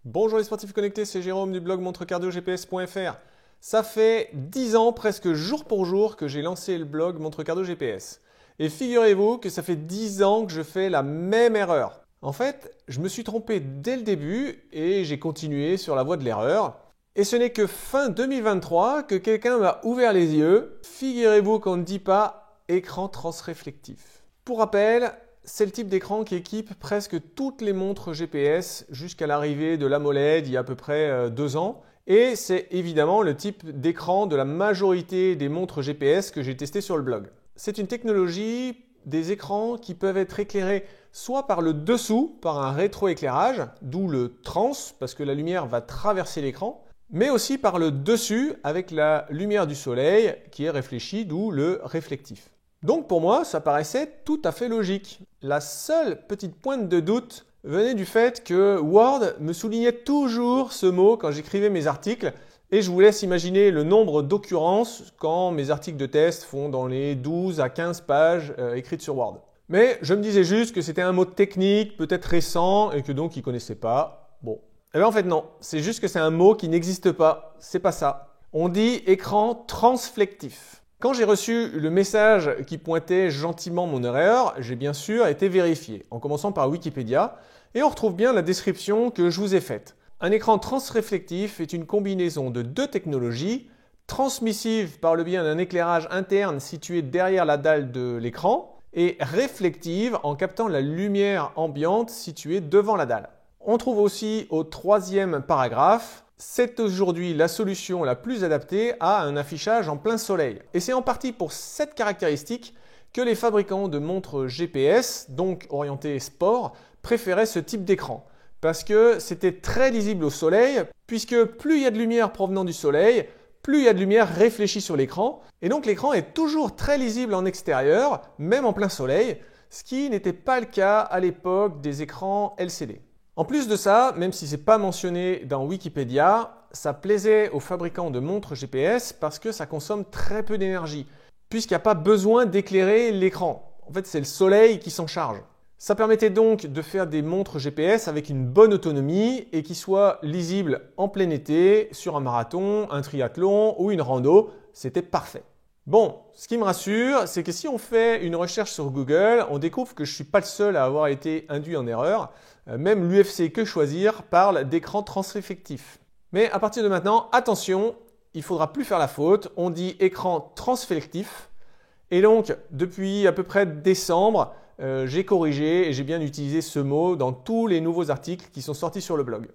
Bonjour les sportifs connectés, c'est Jérôme du blog montrecardiogps.fr. Ça fait 10 ans presque jour pour jour que j'ai lancé le blog Montre Cardio GPS. Et figurez-vous que ça fait 10 ans que je fais la même erreur. En fait, je me suis trompé dès le début et j'ai continué sur la voie de l'erreur. Et ce n'est que fin 2023 que quelqu'un m'a ouvert les yeux. Figurez-vous qu'on ne dit pas écran transréflectif. Pour rappel, c'est le type d'écran qui équipe presque toutes les montres GPS jusqu'à l'arrivée de l'AMOLED il y a à peu près 2 ans. Et c'est évidemment le type d'écran de la majorité des montres GPS que j'ai testé sur le blog. C'est une technologie des écrans qui peuvent être éclairés soit par le dessous, par un rétroéclairage, d'où le trans, parce que la lumière va traverser l'écran, mais aussi par le dessus avec la lumière du soleil qui est réfléchie, d'où le réflectif. Donc pour moi, ça paraissait tout à fait logique. La seule petite pointe de doute venait du fait que Word me soulignait toujours ce mot quand j'écrivais mes articles et je vous laisse imaginer le nombre d'occurrences quand mes articles de test font dans les 12 à 15 pages écrites sur Word. Mais je me disais juste que c'était un mot technique, peut-être récent et que donc ils ne connaissaient pas. Bon. Eh bien en fait non, c'est juste que c'est un mot qui n'existe pas, c'est pas ça. On dit écran transflectif. Quand j'ai reçu le message qui pointait gentiment mon erreur, j'ai bien sûr été vérifié, en commençant par Wikipédia, et on retrouve bien la description que je vous ai faite. Un écran transréflectif est une combinaison de deux technologies, transmissive par le biais d'un éclairage interne situé derrière la dalle de l'écran, et réflective en captant la lumière ambiante située devant la dalle. On trouve aussi au 3e paragraphe, c'est aujourd'hui la solution la plus adaptée à un affichage en plein soleil. Et c'est en partie pour cette caractéristique que les fabricants de montres GPS, donc orientées sport, préféraient ce type d'écran. Parce que c'était très lisible au soleil, puisque plus il y a de lumière provenant du soleil, plus il y a de lumière réfléchie sur l'écran. Et donc l'écran est toujours très lisible en extérieur, même en plein soleil, ce qui n'était pas le cas à l'époque des écrans LCD. En plus de ça, même si ce n'est pas mentionné dans Wikipédia, ça plaisait aux fabricants de montres GPS parce que ça consomme très peu d'énergie, puisqu'il n'y a pas besoin d'éclairer l'écran. En fait, c'est le soleil qui s'en charge. Ça permettait donc de faire des montres GPS avec une bonne autonomie et qui soient lisibles en plein été, sur un marathon, un triathlon ou une rando. C'était parfait. Bon, ce qui me rassure, c'est que si on fait une recherche sur Google, on découvre que je ne suis pas le seul à avoir été induit en erreur. Même l'UFC Que Choisir parle d'écran transréflectif. Mais à partir de maintenant, attention, il ne faudra plus faire la faute. On dit écran transflectif. Et donc, depuis à peu près décembre, j'ai corrigé et j'ai bien utilisé ce mot dans tous les nouveaux articles qui sont sortis sur le blog.